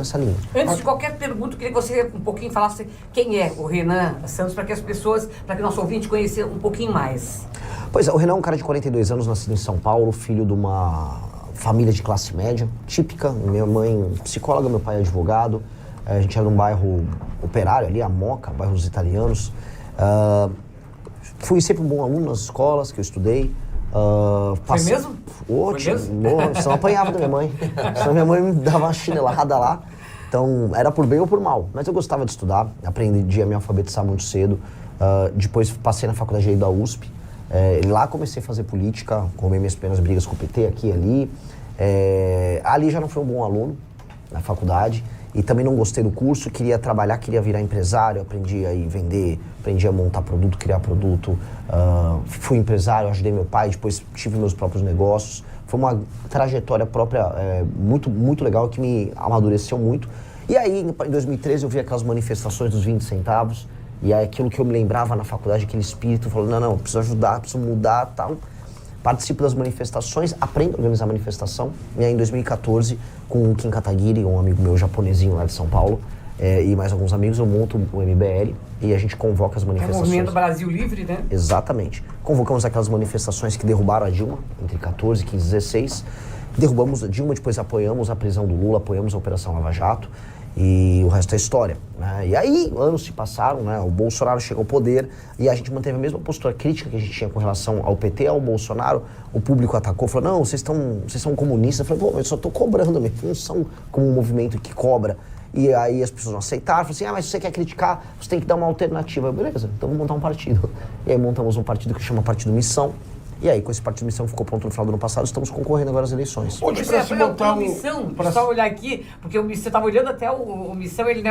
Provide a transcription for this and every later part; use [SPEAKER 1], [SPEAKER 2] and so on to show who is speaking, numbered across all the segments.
[SPEAKER 1] nessa linha.
[SPEAKER 2] Antes de qualquer pergunta, eu queria que você um pouquinho falasse quem é o Renan Santos, para que as pessoas, para que o nosso ouvinte conheça um pouquinho mais.
[SPEAKER 1] Pois é, o Renan é um cara de 42 anos, nascido em São Paulo, filho de uma família de classe média, típica. Minha mãe psicóloga, meu pai advogado. A gente era num bairro operário ali, a Moca, bairro dos italianos. Fui sempre um bom aluno nas escolas que eu estudei.
[SPEAKER 2] Foi mesmo?
[SPEAKER 1] Foi mesmo? Senão apanhava da minha mãe. Senão minha mãe me dava uma chinelada lá. Então, era por bem ou por mal. Mas eu gostava de estudar, aprendi a me alfabetizar muito cedo. Depois passei na faculdade da USP. Lá comecei a fazer política, arrumei minhas primeiras brigas com o PT aqui e ali. Ali já não fui um bom aluno na faculdade. E também não gostei do curso, queria trabalhar, queria virar empresário, aprendi a ir vender, aprendi a montar produto, criar produto. Fui empresário, ajudei meu pai, depois tive meus próprios negócios. Foi uma trajetória própria muito, muito legal, que me amadureceu muito. E aí, em 2013, eu vi aquelas manifestações dos 20 centavos, e aí aquilo que eu me lembrava na faculdade, aquele espírito, falou, não, preciso ajudar, preciso mudar, tal. Participo das manifestações, aprendo a organizar manifestação. E aí, em 2014, com o Kim Kataguiri, um amigo meu japonesinho lá de São Paulo, e mais alguns amigos, eu monto o MBL e a gente convoca as manifestações.
[SPEAKER 2] É o Movimento Brasil Livre, né?
[SPEAKER 1] Exatamente. Convocamos aquelas manifestações que derrubaram a Dilma, entre 14, 15 e 16. Derrubamos a Dilma, depois apoiamos a prisão do Lula, apoiamos a Operação Lava Jato. E o resto é história, né? E aí, anos se passaram, né? O Bolsonaro chegou ao poder e a gente manteve a mesma postura crítica que a gente tinha com relação ao PT, ao Bolsonaro. O público atacou, falou, não, vocês são comunistas. Eu falei, pô, eu só tô cobrando, minha função como um movimento que cobra. E aí as pessoas não aceitaram, falaram assim, mas se você quer criticar, você tem que dar uma alternativa. Eu, beleza, então vamos montar um partido. E aí montamos um partido que chama Partido Missão. E aí, com esse Partido Missão que ficou pronto no final do ano passado, estamos concorrendo agora às eleições.
[SPEAKER 2] Onde para se montar Missão, só olhar aqui, porque o Missão, estava olhando até o Missão, ele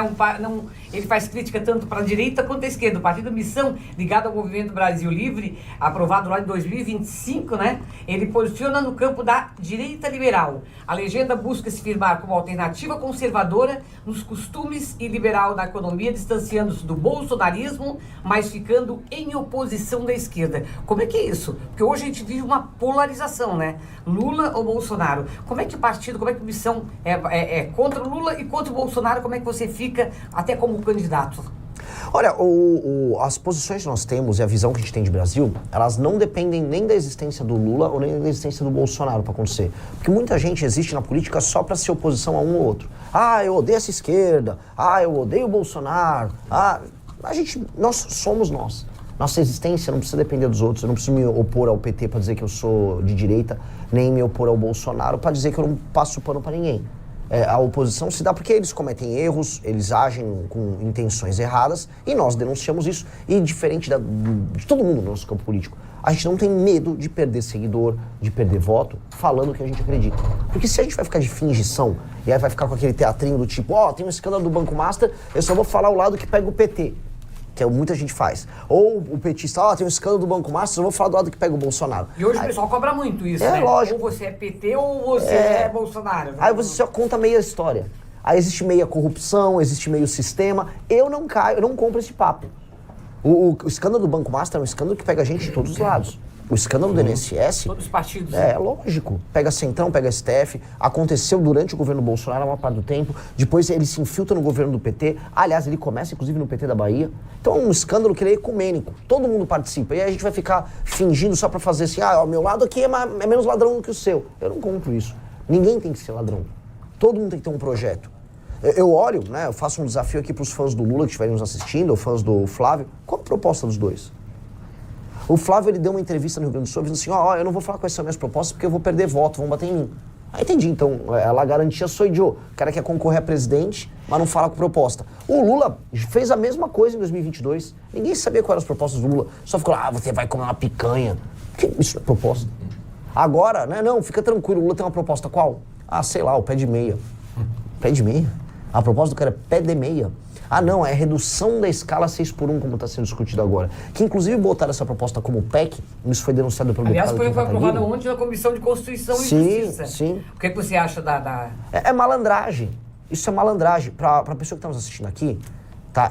[SPEAKER 2] ele faz crítica tanto para a direita quanto à esquerda. O Partido Missão, ligado ao Movimento Brasil Livre, aprovado lá em 2025, né? Ele posiciona no campo da direita liberal. A legenda busca se firmar como alternativa conservadora nos costumes e liberal na economia, distanciando-se do bolsonarismo, mas ficando em oposição da esquerda. Como é que é isso? Porque hoje a gente vive uma polarização, né? Lula ou Bolsonaro. Como é que o partido, como é que a missão é contra o Lula e contra o Bolsonaro? Como é que você fica até como candidato?
[SPEAKER 1] Olha, as posições que nós temos e a visão que a gente tem de Brasil, elas não dependem nem da existência do Lula ou nem da existência do Bolsonaro para acontecer. Porque muita gente existe na política só para ser oposição a um ou outro. Eu odeio essa esquerda. Eu odeio o Bolsonaro. Nós somos nós. Nossa existência não precisa depender dos outros. Eu não preciso me opor ao PT para dizer que eu sou de direita, nem me opor ao Bolsonaro para dizer que eu não passo pano para ninguém. A oposição se dá porque eles cometem erros, eles agem com intenções erradas e nós denunciamos isso. E diferente de todo mundo no nosso campo político, a gente não tem medo de perder seguidor, de perder voto, falando o que a gente acredita. Porque se a gente vai ficar de fingição e aí vai ficar com aquele teatrinho do tipo, tem um escândalo do Banco Master, eu só vou falar o lado que pega o PT. Que muita gente faz. Ou o petista, tem um escândalo do Banco Master, eu vou falar do lado que pega o Bolsonaro.
[SPEAKER 2] E hoje o pessoal cobra muito isso, né?
[SPEAKER 1] Lógico.
[SPEAKER 2] Ou você é PT ou você é Bolsonaro. Né?
[SPEAKER 1] Aí você só conta meia história. Aí existe meia corrupção, existe meio sistema. Eu não compro esse papo. O escândalo do Banco Master é um escândalo que pega a gente de todos os lados. O escândalo do INSS...
[SPEAKER 2] Todos os partidos.
[SPEAKER 1] Lógico. Pega Centrão, pega STF. Aconteceu durante o governo Bolsonaro a maior parte do tempo. Depois ele se infiltra no governo do PT. Aliás, ele começa inclusive no PT da Bahia. Então é um escândalo que ele é ecumênico. Todo mundo participa. E aí a gente vai ficar fingindo só pra fazer assim, o meu lado aqui é menos ladrão do que o seu. Eu não compro isso. Ninguém tem que ser ladrão. Todo mundo tem que ter um projeto. Eu olho, né? Eu faço um desafio aqui pros fãs do Lula que estiverem nos assistindo, ou fãs do Flávio. Qual a proposta dos dois? O Flávio, ele deu uma entrevista no Rio Grande do Sul, dizendo assim, eu não vou falar quais são as minhas propostas porque eu vou perder voto, vão bater em mim. Entendi, então, ela garantia sou idiota. O cara quer concorrer a presidente, mas não fala com proposta. O Lula fez a mesma coisa em 2022. Ninguém sabia quais eram as propostas do Lula. Só ficou lá, você vai comer uma picanha. Isso não é proposta. Agora, né, não, fica tranquilo, o Lula tem uma proposta qual? Sei lá, o pé de meia. Pé de meia? A proposta do cara é pé de meia. Não, é redução da escala 6x1, como está sendo discutido agora. Que inclusive botaram essa proposta como PEC, isso foi denunciado pelo deputado.
[SPEAKER 2] Aliás, foi aprovado ontem na Comissão de Constituição e Justiça.
[SPEAKER 1] Sim.
[SPEAKER 2] O que você acha da...
[SPEAKER 1] É malandragem. Isso é malandragem. Para a pessoa que está nos assistindo aqui,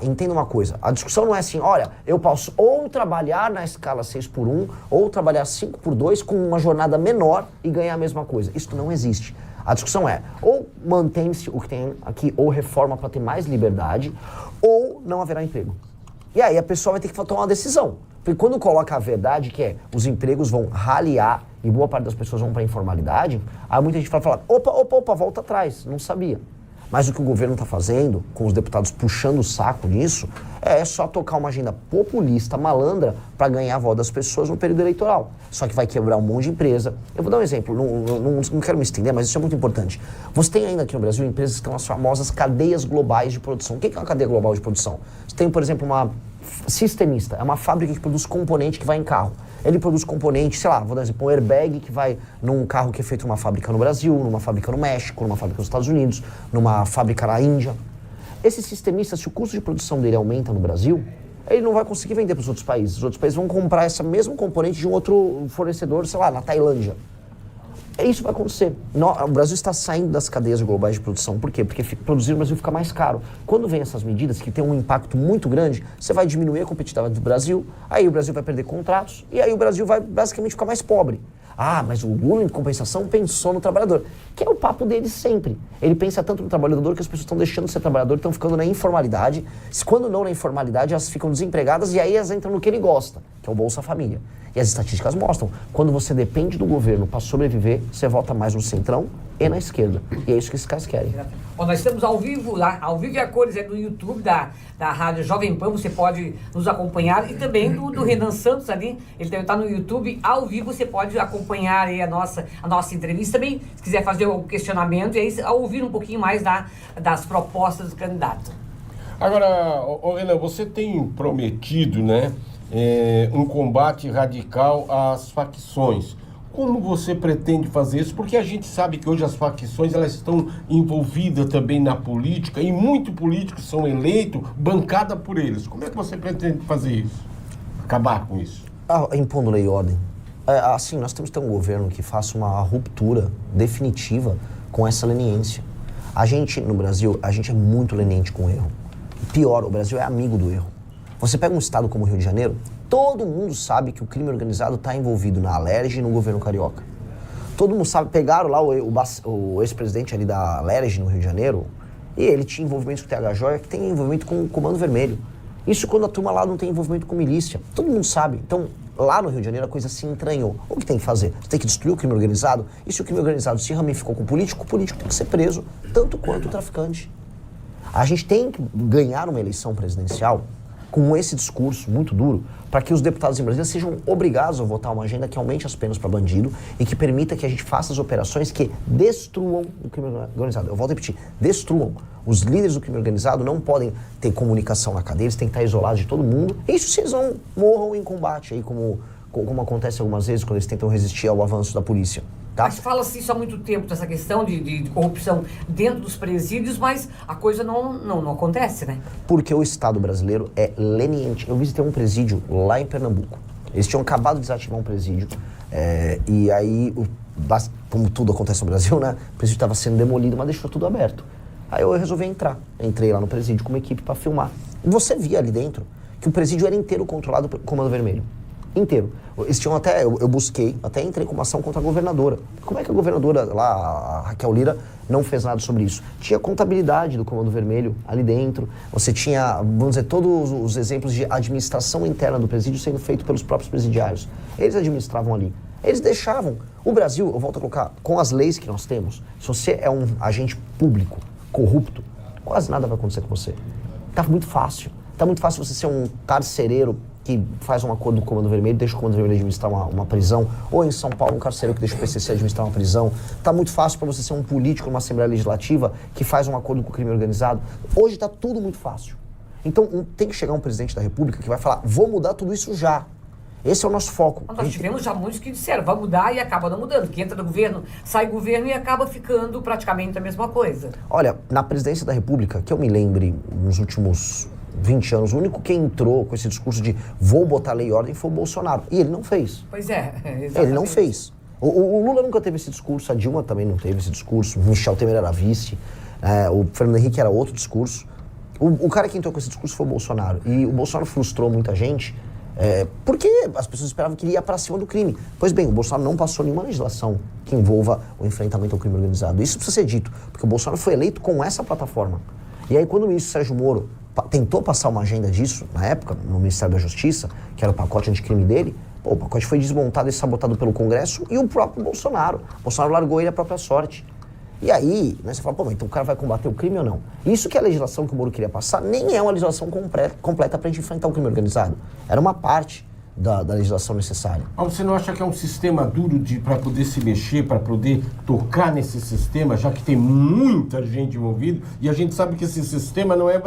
[SPEAKER 1] entenda uma coisa. A discussão não é assim, olha, eu posso ou trabalhar na escala 6x1, ou trabalhar 5x2 com uma jornada menor e ganhar a mesma coisa. Isso não existe. A discussão é, ou mantém-se o que tem aqui, ou reforma para ter mais liberdade, ou não haverá emprego. E aí a pessoa vai ter que tomar uma decisão. Porque quando coloca a verdade, que é os empregos vão raliar e boa parte das pessoas vão para a informalidade, aí muita gente vai falar, opa, volta atrás, não sabia. Mas o que o governo está fazendo, com os deputados puxando o saco nisso, é só tocar uma agenda populista, malandra, para ganhar a voz das pessoas no período eleitoral. Só que vai quebrar um monte de empresa. Eu vou dar um exemplo, não quero me estender, mas isso é muito importante. Você tem ainda aqui no Brasil empresas que estão as famosas cadeias globais de produção. O que é uma cadeia global de produção? Você tem, por exemplo, uma Sistemista, é uma fábrica que produz componente que vai em carro. Ele produz componente, sei lá, vou dar um exemplo, um airbag que vai num carro que é feito numa fábrica no Brasil, numa fábrica no México, numa fábrica nos Estados Unidos, numa fábrica na Índia. Esse sistemista, se o custo de produção dele aumenta no Brasil, ele não vai conseguir vender para os outros países. Os outros países vão comprar esse mesmo componente de um outro fornecedor, sei lá, na Tailândia. Isso vai acontecer. O Brasil está saindo das cadeias globais de produção. Por quê? Porque produzir no Brasil fica mais caro. Quando vem essas medidas que têm um impacto muito grande, você vai diminuir a competitividade do Brasil, aí o Brasil vai perder contratos, e aí o Brasil vai basicamente ficar mais pobre. Ah, mas o Lula, em compensação, pensou no trabalhador. Que é o papo dele sempre. Ele pensa tanto no trabalhador que as pessoas estão deixando de ser trabalhador, estão ficando na informalidade. Quando não na informalidade, elas ficam desempregadas e aí elas entram no que ele gosta, que é o Bolsa Família. E as estatísticas mostram, quando você depende do governo para sobreviver, você vota mais no centrão e na esquerda. E é isso que esses caras querem.
[SPEAKER 2] Bom, nós estamos ao vivo e a cores no YouTube da Rádio Jovem Pan, você pode nos acompanhar, e também do Renan Santos ali, ele também está no YouTube, ao vivo, você pode acompanhar aí a nossa entrevista também, se quiser fazer um questionamento, e aí ouvir um pouquinho mais das propostas do candidato.
[SPEAKER 3] Agora, Renan, você tem prometido, né, um combate radical às facções. Como você pretende fazer isso? Porque a gente sabe que hoje as facções elas estão envolvidas também na política e muitos políticos são eleitos bancada por eles. Como é que você pretende fazer isso? Acabar com isso?
[SPEAKER 1] Impondo lei e ordem. Assim, nós temos que ter um governo que faça uma ruptura definitiva com essa leniência. A gente, no Brasil, a gente é muito leniente com o erro. Pior, o Brasil é amigo do erro. Você pega um estado como o Rio de Janeiro, todo mundo sabe que o crime organizado está envolvido na Alerj e no governo carioca. Todo mundo sabe, pegaram lá o ex-presidente ali da Alerj no Rio de Janeiro, e ele tinha envolvimento com o TH Joia, que tem envolvimento com o Comando Vermelho. Isso quando a turma lá não tem envolvimento com milícia. Todo mundo sabe. Então, lá no Rio de Janeiro a coisa se entranhou. O que tem que fazer? Você tem que destruir o crime organizado, e se o crime organizado se ramificou com o político tem que ser preso, tanto quanto o traficante. A gente tem que ganhar uma eleição presidencial com esse discurso muito duro, para que os deputados em Brasília sejam obrigados a votar uma agenda que aumente as penas para bandido e que permita que a gente faça as operações que destruam o crime organizado. Eu volto a repetir, destruam. Os líderes do crime organizado não podem ter comunicação na cadeia, eles têm que estar isolados de todo mundo. E isso se eles não morram em combate, aí, como acontece algumas vezes quando eles tentam resistir ao avanço da polícia. Tá?
[SPEAKER 2] Mas fala-se isso há muito tempo, dessa questão de corrupção dentro dos presídios, mas a coisa não acontece, né?
[SPEAKER 1] Porque o Estado brasileiro é leniente. Eu visitei um presídio lá em Pernambuco. Eles tinham acabado de desativar um presídio. E aí, como tudo acontece no Brasil, né? O presídio estava sendo demolido, mas deixou tudo aberto. Aí eu resolvi entrar. Entrei lá no presídio com uma equipe para filmar. E você via ali dentro que o presídio era inteiro controlado pelo Comando Vermelho. Inteiro. Eles tinham até, eu busquei, até entrei com uma ação contra a governadora. Como é que a governadora lá, a Raquel Lira, não fez nada sobre isso? Tinha contabilidade do Comando Vermelho ali dentro, você tinha, vamos dizer, todos os exemplos de administração interna do presídio sendo feito pelos próprios presidiários. Eles administravam ali. Eles deixavam. O Brasil, eu volto a colocar, com as leis que nós temos, se você é um agente público corrupto, quase nada vai acontecer com você. Tá muito fácil. Tá muito fácil você ser um carcereiro que faz um acordo com o Comando Vermelho, deixa o Comando Vermelho administrar uma prisão, ou em São Paulo um carcereiro que deixa o PCC administrar uma prisão. Tá muito fácil para você ser um político numa Assembleia Legislativa que faz um acordo com o crime organizado. Hoje tá tudo muito fácil. Então tem que chegar um presidente da República que vai falar, vou mudar tudo isso já. Esse é o nosso foco.
[SPEAKER 2] Nós tivemos já muitos que disseram, vai mudar e acaba não mudando. Que entra no governo, sai governo e acaba ficando praticamente a mesma coisa.
[SPEAKER 1] Olha, na presidência da República, que eu me lembre nos últimos 20 anos, o único que entrou com esse discurso de vou botar lei e ordem foi o Bolsonaro. E ele não fez.
[SPEAKER 2] Pois é, exatamente.
[SPEAKER 1] Ele não fez. O Lula nunca teve esse discurso, a Dilma também não teve esse discurso, o Michel Temer era vice, o Fernando Henrique era outro discurso. O cara que entrou com esse discurso foi o Bolsonaro. E o Bolsonaro frustrou muita gente Porque as pessoas esperavam que ele ia para cima do crime. Pois bem, o Bolsonaro não passou nenhuma legislação que envolva o enfrentamento ao crime organizado. Isso precisa ser dito, porque o Bolsonaro foi eleito com essa plataforma. E aí, quando o ministro Sérgio Moro tentou passar uma agenda disso, na época, no Ministério da Justiça, que era o pacote anticrime dele, o pacote foi desmontado e sabotado pelo Congresso e o próprio Bolsonaro. O Bolsonaro largou ele à própria sorte. E aí, né, você fala, mas então o cara vai combater o crime ou não? Isso que é a legislação que o Moro queria passar nem é uma legislação completa para a gente enfrentar o crime organizado. Era uma parte da legislação necessária.
[SPEAKER 3] Mas você não acha que é um sistema duro para poder se mexer, para poder tocar nesse sistema, já que tem muita gente envolvida, e a gente sabe que esse sistema não é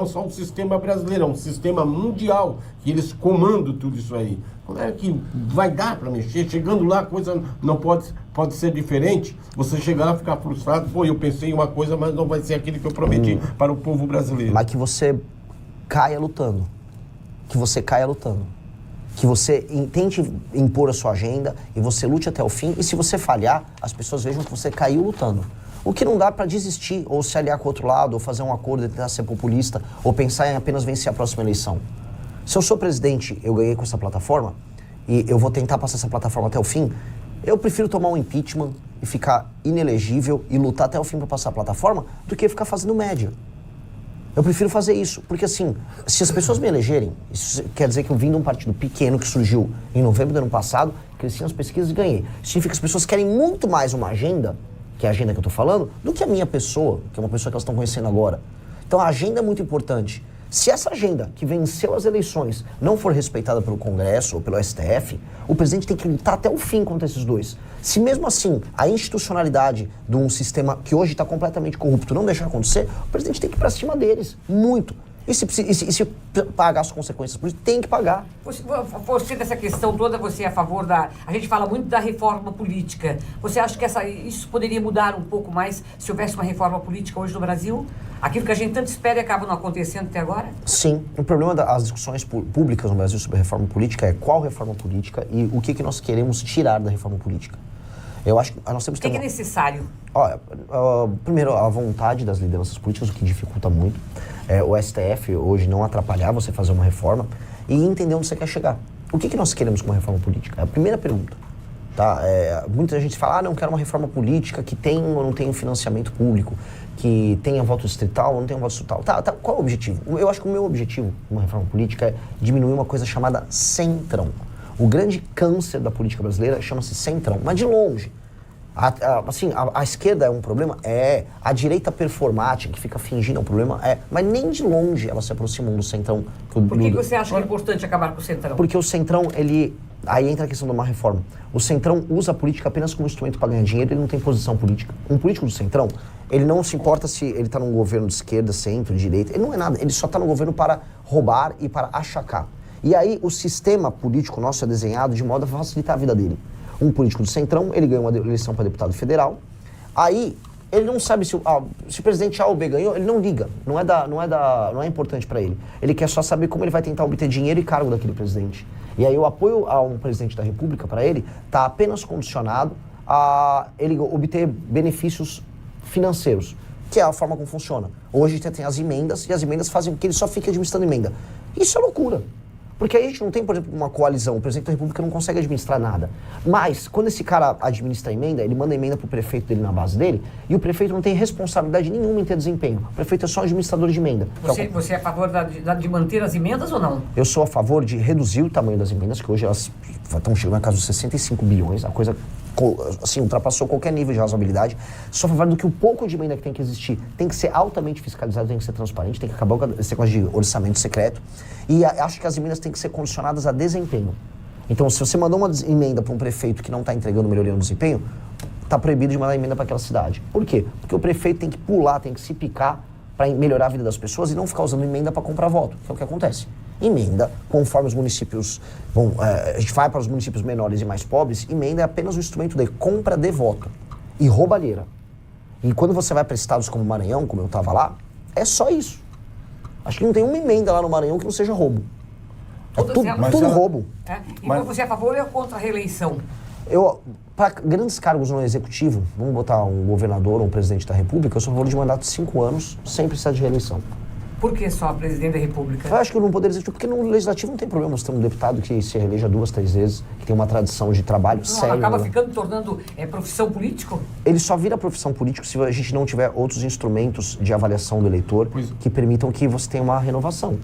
[SPEAKER 3] só um sistema brasileiro, é um sistema mundial, que eles comandam tudo isso aí. Como é que vai dar para mexer? Chegando lá, a coisa não pode ser diferente. Você chegar lá e ficar frustrado, eu pensei em uma coisa, mas não vai ser aquilo que eu prometi para o povo brasileiro.
[SPEAKER 1] Mas que você caia lutando. Que você tente impor a sua agenda e você lute até o fim. E se você falhar, as pessoas vejam que você caiu lutando. O que não dá para desistir, ou se aliar com o outro lado, ou fazer um acordo e tentar ser populista, ou pensar em apenas vencer a próxima eleição. Se eu sou presidente, eu ganhei com essa plataforma, e eu vou tentar passar essa plataforma até o fim, eu prefiro tomar um impeachment e ficar inelegível e lutar até o fim para passar a plataforma, do que ficar fazendo média. Eu prefiro fazer isso, porque assim, se as pessoas me elegerem, isso quer dizer que eu vim de um partido pequeno que surgiu em novembro do ano passado, cresci nas pesquisas e ganhei. Isso significa que as pessoas querem muito mais uma agenda, que é a agenda que eu tô falando, do que a minha pessoa, que é uma pessoa que elas estão conhecendo agora. Então a agenda é muito importante. Se essa agenda, que venceu as eleições, não for respeitada pelo Congresso ou pelo STF, o presidente tem que lutar até o fim contra esses dois. Se mesmo assim a institucionalidade de um sistema que hoje está completamente corrupto não deixar acontecer, o presidente tem que ir para cima deles, muito. E se pagar as consequências por isso, tem que pagar.
[SPEAKER 2] Você, dessa questão toda, você é a favor da... A gente fala muito da reforma política. Você acha que isso poderia mudar um pouco mais se houvesse uma reforma política hoje no Brasil? Aquilo que a gente tanto espera e acaba não acontecendo até agora?
[SPEAKER 1] Sim. O problema das discussões públicas no Brasil sobre a reforma política é qual reforma política e o que nós queremos tirar da reforma política. Eu acho que nós temos que...
[SPEAKER 2] O que é necessário?
[SPEAKER 1] Olha, primeiro, a vontade das lideranças políticas, o que dificulta muito. O STF hoje não atrapalhar você fazer uma reforma e entender onde você quer chegar. O que nós queremos com uma reforma política? É a primeira pergunta. Tá? Muita gente fala, não quero uma reforma política que tenha ou não tenha financiamento público, que tenha voto distrital ou não tenha voto distrital. Tá, qual é o objetivo? Eu acho que o meu objetivo com uma reforma política é diminuir uma coisa chamada centrão. O grande câncer da política brasileira chama-se centrão, mas de longe. A esquerda é um problema? A direita performática, que fica fingindo é um problema? Mas nem de longe elas se aproximam do centrão.
[SPEAKER 2] Por que você acha que é importante acabar com o centrão?
[SPEAKER 1] Porque o centrão, aí entra a questão de uma reforma. O centrão usa a política apenas como instrumento para ganhar dinheiro, ele não tem posição política. Um político do centrão, ele não se importa se ele está num governo de esquerda, centro, direita, ele não é nada, ele só está no governo para roubar e para achacar. E aí o sistema político nosso é desenhado de modo a facilitar a vida dele. Um político do centrão, ele ganhou uma eleição para deputado federal, aí ele não sabe se o presidente A ou B ganhou, ele não liga, não é importante para ele. Ele quer só saber como ele vai tentar obter dinheiro e cargo daquele presidente. E aí o apoio a um presidente da República, para ele, está apenas condicionado a ele obter benefícios financeiros, que é a forma como funciona. Hoje tem as emendas, e as emendas fazem com que ele só fique administrando emenda. Isso é loucura. Porque aí a gente não tem, por exemplo, uma coalizão. O presidente da República não consegue administrar nada. Mas, quando esse cara administra a emenda, ele manda a emenda pro prefeito dele na base dele, e o prefeito não tem responsabilidade nenhuma em ter desempenho. O prefeito é só administrador de emenda.
[SPEAKER 2] Você é a favor de manter as emendas ou não?
[SPEAKER 1] Eu sou a favor de reduzir o tamanho das emendas, que hoje elas estão chegando na casa dos 65 bilhões, a coisa assim, ultrapassou qualquer nível de razoabilidade. Sou a favor do que o pouco de emenda que tem que existir tem que ser altamente fiscalizado, tem que ser transparente, tem que acabar com esse negócio de orçamento secreto. E acho que as emendas têm que ser condicionadas a desempenho. Então, se você mandou uma emenda para um prefeito que não está entregando melhoria no desempenho, está proibido de mandar emenda para aquela cidade. Por quê? Porque o prefeito tem que pular, tem que se picar para melhorar a vida das pessoas e não ficar usando emenda para comprar voto, que é o que acontece. Emenda, conforme os municípios a gente vai para os municípios menores e mais pobres, emenda é apenas um instrumento de compra de voto e roubalheira. E quando você vai para estados como Maranhão, como eu estava lá, é só isso. Acho que não tem uma emenda lá no Maranhão que não seja roubo. Tudo roubo.
[SPEAKER 2] E você é a favor ou contra a reeleição?
[SPEAKER 1] Para grandes cargos no executivo, vamos botar um governador ou um presidente da República, eu sou a favor de mandato de 5 anos sem precisar de reeleição.
[SPEAKER 2] Por que só presidente da República?
[SPEAKER 1] Eu acho que no Poder Executivo, porque no Legislativo não tem problema você ter um deputado que se reeleja 2, 3 vezes, que tem uma tradição de trabalho sério.
[SPEAKER 2] Acaba ficando, tornando profissão político?
[SPEAKER 1] Ele só vira profissão político se a gente não tiver outros instrumentos de avaliação do eleitor que permitam que você tenha uma renovação.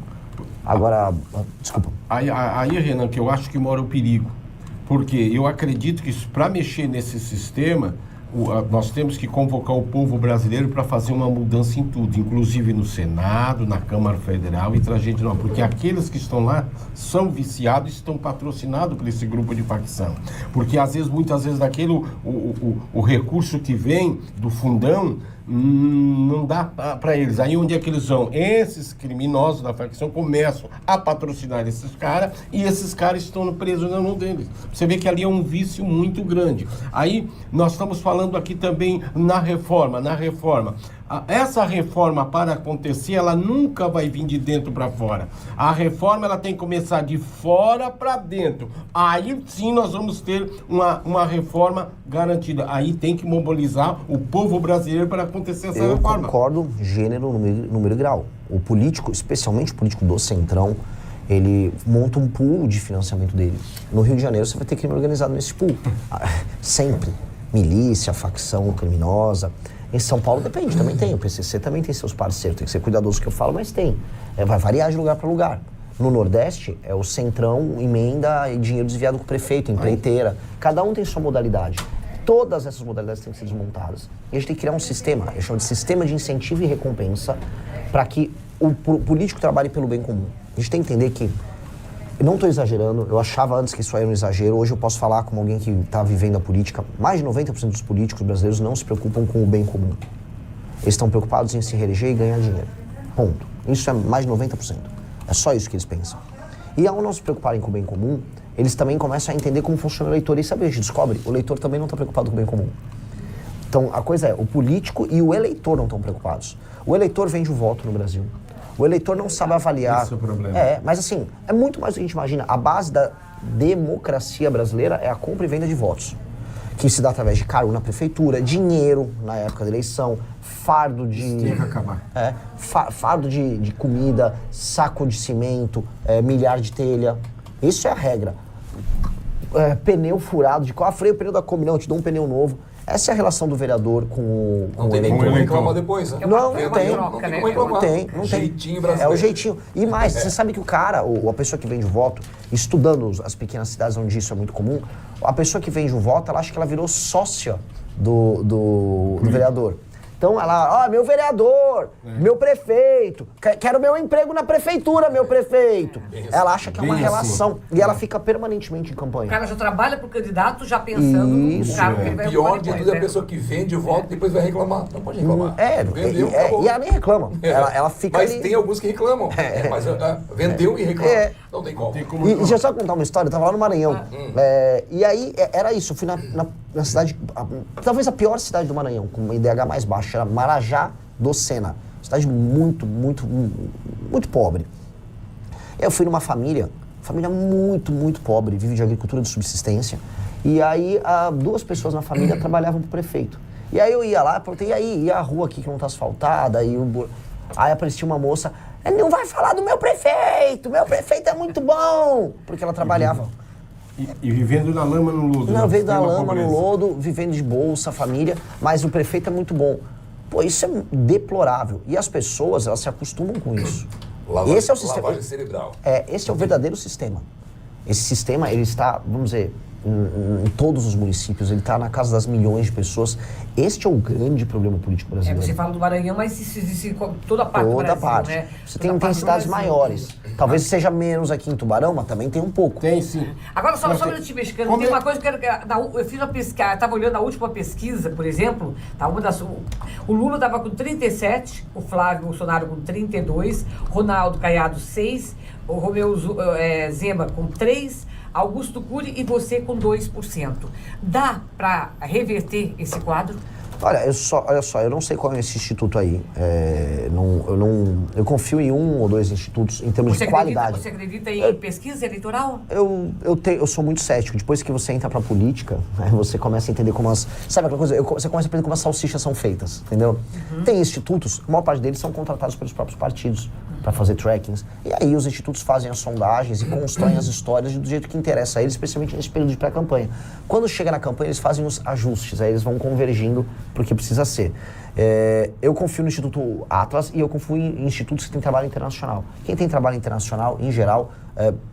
[SPEAKER 1] Agora, desculpa.
[SPEAKER 3] Aí, Renan, que eu acho que mora o perigo. Porque eu acredito que para mexer nesse sistema, nós temos que convocar o povo brasileiro para fazer uma mudança em tudo, inclusive no Senado, na Câmara Federal e trazer de novo, porque aqueles que estão lá são viciados e estão patrocinados por esse grupo de facção. Porque muitas vezes o recurso que vem do fundão não dá para eles. Aí onde é que eles vão? Esses criminosos da facção começam a patrocinar esses caras e esses caras estão presos na mão deles. Você vê que ali é um vício muito grande. Aí nós estamos falando aqui também na reforma. Essa reforma, para acontecer, ela nunca vai vir de dentro para fora. A reforma ela tem que começar de fora para dentro. Aí sim nós vamos ter uma reforma garantida. Aí tem que mobilizar o povo brasileiro para acontecer essa reforma.
[SPEAKER 1] Eu concordo, gênero, número e grau. O político, especialmente o político do Centrão, ele monta um pool de financiamento dele. No Rio de Janeiro você vai ter crime organizado nesse pool. Sempre. Milícia, facção criminosa. Em São Paulo depende, também tem. O PCC também tem seus parceiros. Tem que ser cuidadoso que eu falo, mas tem. Vai variar de lugar para lugar. No Nordeste, é o Centrão, emenda e dinheiro desviado com o prefeito, empreiteira. Cada um tem sua modalidade. Todas essas modalidades têm que ser desmontadas. E a gente tem que criar um sistema, eu chamo de sistema de incentivo e recompensa, para que o político trabalhe pelo bem comum. A gente tem que entender que, eu não estou exagerando, eu achava antes que isso era um exagero, hoje eu posso falar como alguém que está vivendo a política, mais de 90% dos políticos brasileiros não se preocupam com o bem comum. Eles estão preocupados em se reeleger e ganhar dinheiro. Ponto. Isso é mais de 90%. É só isso que eles pensam. E ao não se preocuparem com o bem comum, eles também começam a entender como funciona o eleitor. E sabe, a gente descobre, o eleitor também não está preocupado com o bem comum. Então, a coisa é, o político e o eleitor não estão preocupados. O eleitor vende o voto no Brasil. O eleitor não sabe avaliar.
[SPEAKER 3] Esse é o problema.
[SPEAKER 1] Mas assim, é muito mais do que a gente imagina. A base da democracia brasileira é a compra e venda de votos, que se dá através de cargo na prefeitura, dinheiro na época da eleição, fardo de...
[SPEAKER 3] Isso tem que acabar.
[SPEAKER 1] Fardo de comida, saco de cimento, milhar de telha. Isso é a regra. Pneu furado de carro, freio o pneu da Kombi, não, eu te dou um pneu novo. Essa é a relação do vereador com o eleitor.
[SPEAKER 4] Não reclama depois, né?
[SPEAKER 1] Não tem.
[SPEAKER 4] Jeitinho brasileiro.
[SPEAKER 1] É o jeitinho. E mais, você sabe que o cara, ou a pessoa que vende o voto, estudando as pequenas cidades onde isso é muito comum, a pessoa que vende o voto, ela acha que ela virou sócia do vereador. Então ela, meu vereador, meu prefeito, quero meu emprego na prefeitura, meu prefeito. Ela acha que é uma relação e ela fica permanentemente em campanha.
[SPEAKER 2] O cara já trabalha pro candidato já pensando no cargo que ele vai
[SPEAKER 4] pior de tudo é a pessoa que vende o voto e depois vai reclamar. Não pode reclamar.
[SPEAKER 1] Vendeu, e ela nem reclama. Ela fica
[SPEAKER 4] mas
[SPEAKER 1] ali...
[SPEAKER 4] tem alguns que reclamam. Mas vendeu e reclama. Não tem como.
[SPEAKER 1] E deixa eu só contar uma história, eu tava lá no Maranhão. E aí, era isso, eu fui na cidade, talvez a pior cidade do Maranhão, com uma IDH mais baixa, era Marajá do Sena. Cidade muito pobre. Eu fui numa família muito pobre, vive de agricultura de subsistência. E aí, 2 pessoas na família trabalhavam pro prefeito. E aí eu ia lá, perguntei, e a rua aqui que não tá asfaltada? Aí aparecia uma moça, não vai falar do meu prefeito é muito bom! Porque ela trabalhava.
[SPEAKER 3] E vivendo na lama, no lodo.
[SPEAKER 1] Não, veio da lama, no lodo, vivendo de bolsa, família, mas o prefeito é muito bom. Pô, isso é deplorável. E as pessoas, elas se acostumam com isso. Esse é o sistema.
[SPEAKER 4] Lavagem cerebral.
[SPEAKER 1] Esse é o verdadeiro sistema. Esse sistema, ele está, vamos dizer, em todos os municípios, ele está na casa das milhões de pessoas. Este é o grande problema político brasileiro.
[SPEAKER 2] Você fala do Maranhão, mas isso existe em toda parte do Brasil,
[SPEAKER 1] parte. Né? Você tem cidades maiores. Talvez seja menos aqui em Tubarão, mas também tem um pouco.
[SPEAKER 3] Tem sim.
[SPEAKER 2] Agora, só um minutinho, mexicano. Tem uma coisa que eu fiz uma pesquisa, estava olhando a última pesquisa, por exemplo, o Lula estava com 37, o Flávio Bolsonaro com 32, Ronaldo Caiado 6, o Romeu Zema com 3, Augusto Cury e você com 2%. Dá para reverter esse quadro?
[SPEAKER 1] Olha só, eu não sei qual é esse instituto aí. Eu confio em 1 ou 2 institutos em termos de qualidade.
[SPEAKER 2] Você acredita em pesquisa eleitoral?
[SPEAKER 1] Eu sou muito cético. Depois que você entra pra política, você começa a entender como sabe aquela coisa? Você começa a aprender como as salsichas são feitas, entendeu? Tem institutos, a maior parte deles são contratados pelos próprios partidos. para fazer trackings. E aí os institutos fazem as sondagens e constroem as histórias do jeito que interessa a eles, especialmente nesse período de pré-campanha. Quando chega na campanha, eles fazem os ajustes, aí eles vão convergindo para o que precisa ser. Eu confio no Instituto Atlas e eu confio em institutos que têm trabalho internacional. Quem tem trabalho internacional, em geral,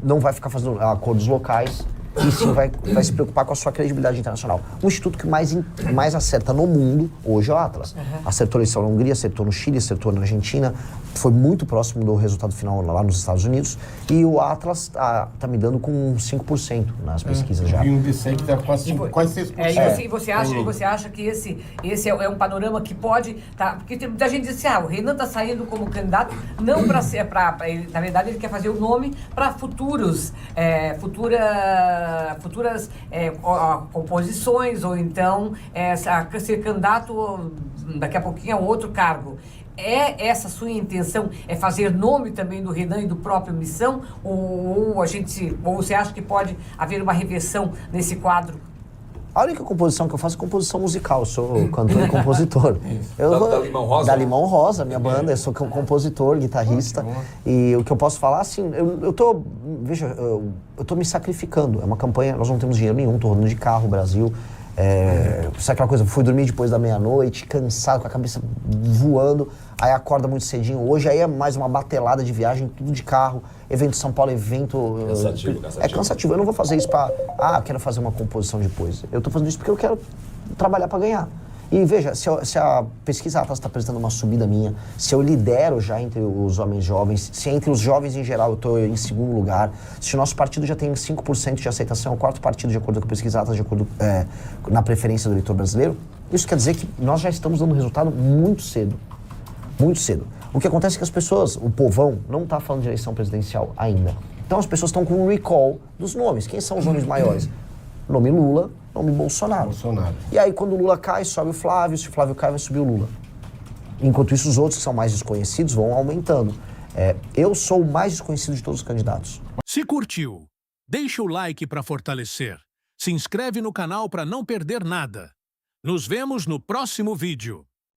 [SPEAKER 1] não vai ficar fazendo acordos locais, e sim vai se preocupar com a sua credibilidade internacional. O instituto que mais acerta no mundo hoje é o Atlas. Acertou a eleição na Hungria, acertou no Chile, acertou na Argentina, foi muito próximo do resultado final lá nos Estados Unidos, e o Atlas tá me dando com 5% nas pesquisas já.
[SPEAKER 3] E um DSEG está quase 6%.
[SPEAKER 2] E você acha que esse é um panorama que pode... porque tem muita gente diz assim, o Renan está saindo como candidato, não para ser... na verdade, ele quer fazer o nome para futuras composições, ou então ser candidato daqui a pouquinho a outro cargo. É essa sua intenção, é fazer nome também do Renan e do próprio Missão, ou você acha que pode haver uma reversão nesse quadro?
[SPEAKER 1] A única composição que eu faço é composição musical, eu sou cantor e compositor.
[SPEAKER 4] Da Limão Rosa?
[SPEAKER 1] Da Limão Rosa, minha banda, eu sou compositor, guitarrista. E o que eu posso falar, assim, eu tô me sacrificando. É uma campanha, nós não temos dinheiro nenhum, tô rodando de carro, Brasil. Sabe aquela coisa, fui dormir depois da meia-noite, cansado, com a cabeça voando, aí acorda muito cedinho. Hoje aí é mais uma batelada de viagem, tudo de carro, evento São Paulo, evento...
[SPEAKER 4] Cansativo.
[SPEAKER 1] É cansativo, eu não vou fazer isso quero fazer uma composição depois. Eu tô fazendo isso porque eu quero trabalhar para ganhar. E veja, se a pesquisa Atlas está apresentando uma subida minha, se eu lidero já entre os homens jovens, se entre os jovens em geral eu estou em segundo lugar, se o nosso partido já tem 5% de aceitação, é o quarto partido de acordo com a pesquisa Atlas, de acordo na preferência do eleitor brasileiro, isso quer dizer que nós já estamos dando resultado muito cedo. Muito cedo. O que acontece é que as pessoas, o povão, não está falando de eleição presidencial ainda. Então as pessoas estão com um recall dos nomes. Quem são os nomes maiores? Nome Lula, nome Bolsonaro. E aí, quando o Lula cai, sobe o Flávio. Se o Flávio cai, vai subir o Lula. Enquanto isso, os outros que são mais desconhecidos vão aumentando. Eu sou o mais desconhecido de todos os candidatos.
[SPEAKER 5] Se curtiu, deixa o like para fortalecer. Se inscreve no canal para não perder nada. Nos vemos no próximo vídeo.